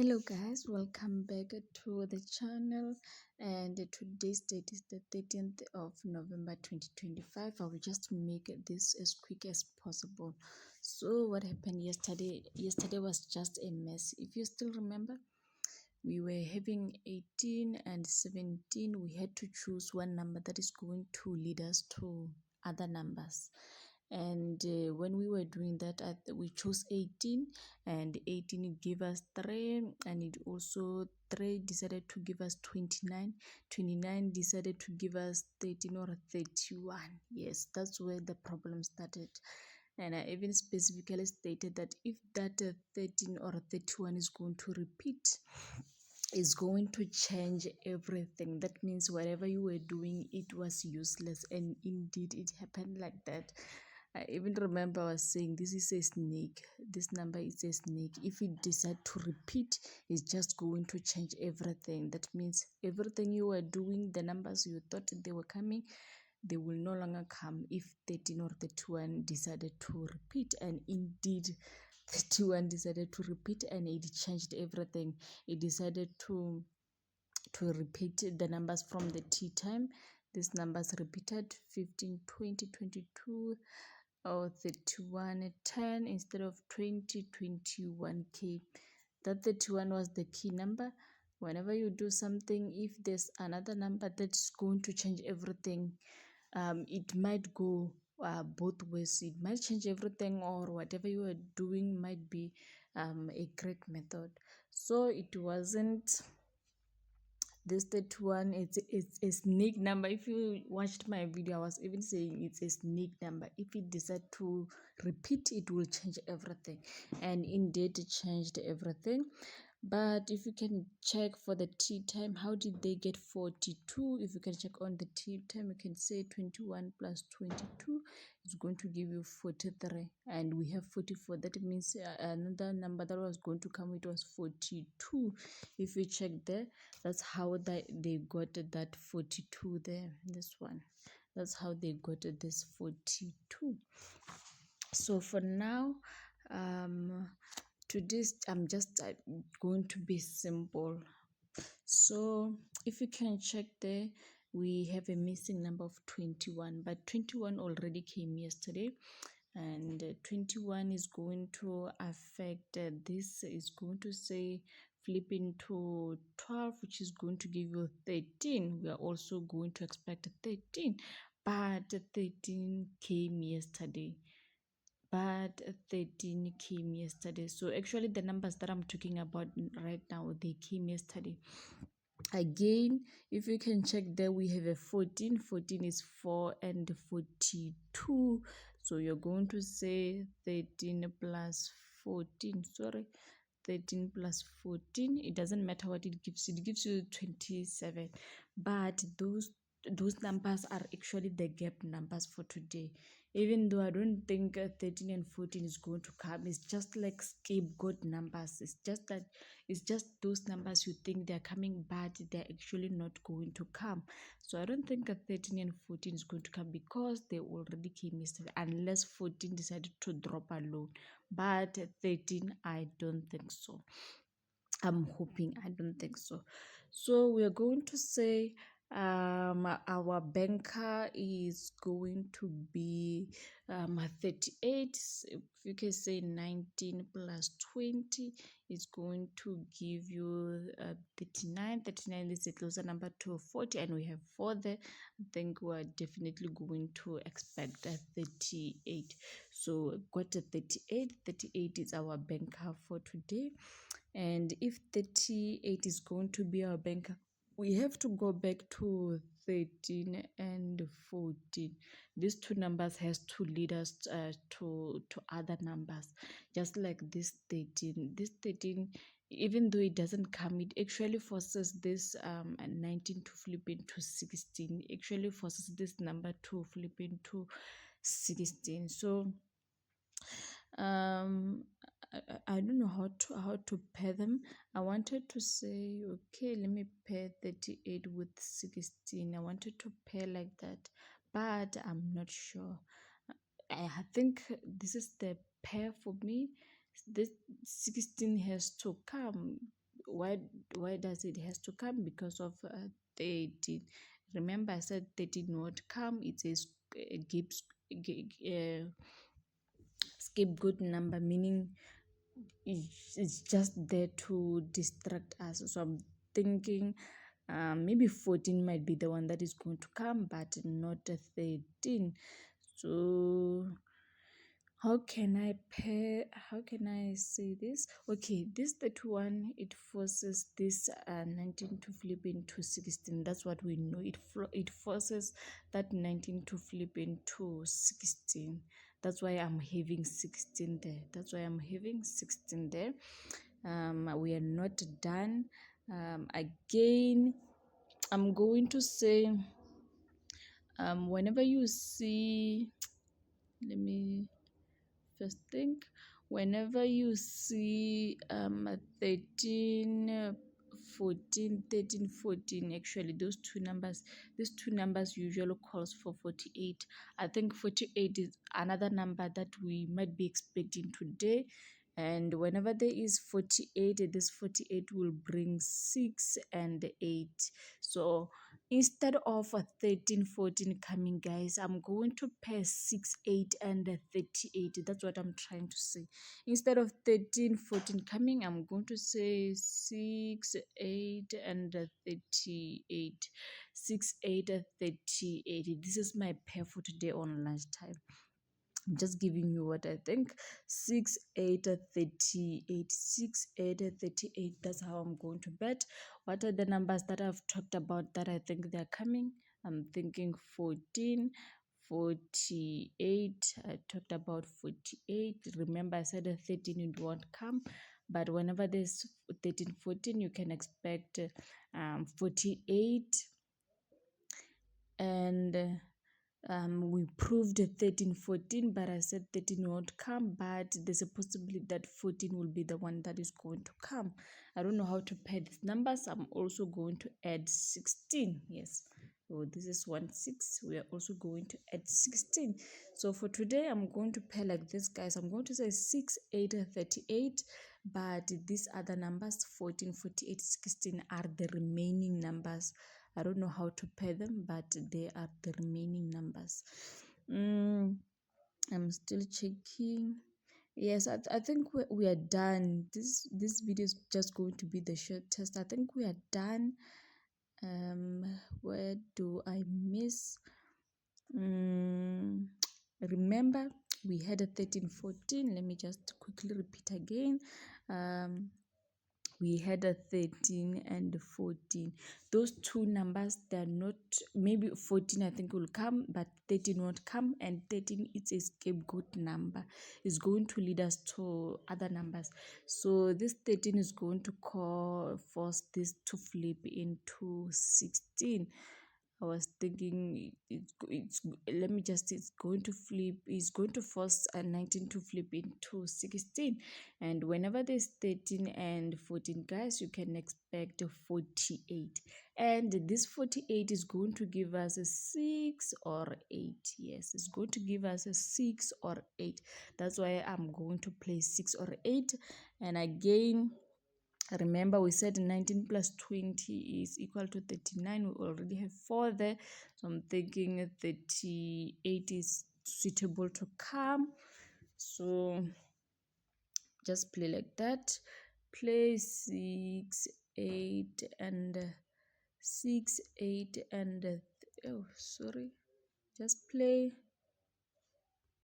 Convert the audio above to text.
Hello guys, welcome back to the channel, and today's date is the 13th of November 2025. I will just make this as quick as possible. So what happened yesterday was just a mess. If you still remember, we were having 18 and 17. We had to choose one number that is going to lead us to other numbers, and when we were doing that, we chose 18, and 18 gave us 3, and it also 3 decided to give us 29. 29 decided to give us 13 or 31. Yes, that's where the problem started. And I even specifically stated that if that 13 or 31 is going to repeat, is going to change everything. That means whatever you were doing, it was useless, and indeed it happened like that. I even remember I was saying this is a snake. This number is a snake. If it decides to repeat, it's just going to change everything. That means everything you were doing, the numbers you thought they were coming, they will no longer come if 13 or 31 decided to repeat. And indeed 31 decided to repeat, and it changed everything. It decided to repeat the numbers from the tea time. These numbers repeated: 15, 20, 22, or 31, 10 instead of 20, 21k. That 31 was the key number. Whenever you do something, if there's another number that's going to change everything, it might go both ways. It might change everything, or whatever you are doing might be a great method. So it wasn't this 31. It's a snake number. If you watched my video, I was even saying it's a snake number. If it decides to repeat, it will change everything, and indeed it changed everything. But if you can check for the tea time, how did they get 42? If you can check on the tea time, you can say 21 plus 22 is going to give you 43, and we have 44. That means another number that was going to come, it was 42. If you check there, that's how they got that 42 there. This one, that's how they got this 42. So for now, to this, I'm just going to be simple. So if you can check there, we have a missing number of 21, but 21 already came yesterday, and 21 is going to affect this. Is going to say flip into 12, which is going to give you 13. We are also going to expect 13, but 13 came yesterday. So actually the numbers that I'm talking about right now, they came yesterday. Again, if you can check there, we have a 14. 14 is 4 and 42. So you're going to say 13 plus 14. 13 plus 14. It doesn't matter what it gives you 27. But those numbers are actually the gap numbers for today. Even though I don't think 13 and 14 is going to come, it's just like scapegoat numbers. It's just those numbers you think they're coming, but they're actually not going to come. So I don't think 13 and 14 is going to come, because they already came yesterday, unless 14 decided to drop alone. But 13, I don't think so. I'm hoping I don't think so. So we are going to say our banker is going to be 38. If you can say 19 plus 20 is going to give you 39. 39 is a closer number to 40, and we have 4 there. I think we're definitely going to expect 38. So got a 38. 38 is our banker for today. And if 38 is going to be our banker, we have to go back to 13 and 14. These two numbers has to lead us to other numbers, just like this 13. This 13, even though it doesn't come, it actually forces this 19 to flip into 16. It actually forces this number to flip into 16. So I don't know how to pair them. I wanted to say, okay, let me pair 38 with 16. I wanted to pair like that, but I'm not sure. I think this is the pair for me. This 16 has to come. why does it has to come? Because of 13. Remember I said 13 would come. It says gives scapegoat number, meaning it's just there to distract us. So I'm thinking maybe 14 might be the one that is going to come, but not a 13. So how can I say this? Okay, this 31, it forces this 19 to flip into 16. That's what we know. It forces that 19 to flip into 16. That's why I'm having 16 there. We are not done. Again, I'm going to say whenever you see, let me first think, whenever you see 13 14 13 14, actually these two numbers usually calls for 48. I think 48 is another number that we might be expecting today, and whenever there is 48, this 48 will bring 6 and 8. So instead of a 13 14 coming, guys, I'm going to pair 6 8 and 38. That's what I'm trying to say. Instead of 13 14 coming, I'm going to say 6 8 and 38. 6 8 and 38. This is my pair for today on lunchtime. I'm just giving you what I think. 6 8 38. 6 8 38. That's how I'm going to bet. What are the numbers that I've talked about that I think they're coming? I'm thinking 14, 48. I talked about 48. Remember I said a 13 it won't come, but whenever there's 13 14, you can expect 48. And we proved 13 14, but I said 13 won't come, but there's a possibility that 14 will be the one that is going to come. I don't know how to pair these numbers. I'm also going to add 16. Yes, so this is 1 6. We are also going to add 16. So for today I'm going to pair like this, guys. I'm going to say 6 8 38, but these other numbers 14 48 16 are the remaining numbers. I don't know how to pair them, but they are the remaining numbers. I'm still checking. Yes, I think we are done. This video is just going to be the short test. I think we are done. Where do I miss? Remember, we had a 13 14. Let me just quickly repeat again. We had a 13 and 14. Those two numbers, they're not, maybe 14 I think will come, but 13 won't come, and 13 it's a scapegoat number. It's going to lead us to other numbers. So this 13 is going to force this to flip into 16. I was thinking it's let me just it's going to flip, it's going to force a 19 to flip into 16. And whenever there's 13 and 14, guys, you can expect 48. And this 48 is going to give us a 6 or 8. Yes, it's going to give us a 6 or 8. That's why I'm going to play 6 or 8. And again, remember we said 19 plus 20 is equal to 39. We already have 4 there, so I'm thinking 38 is suitable to come. So just play like that. Play 6 8 and 6 8 and oh sorry, just play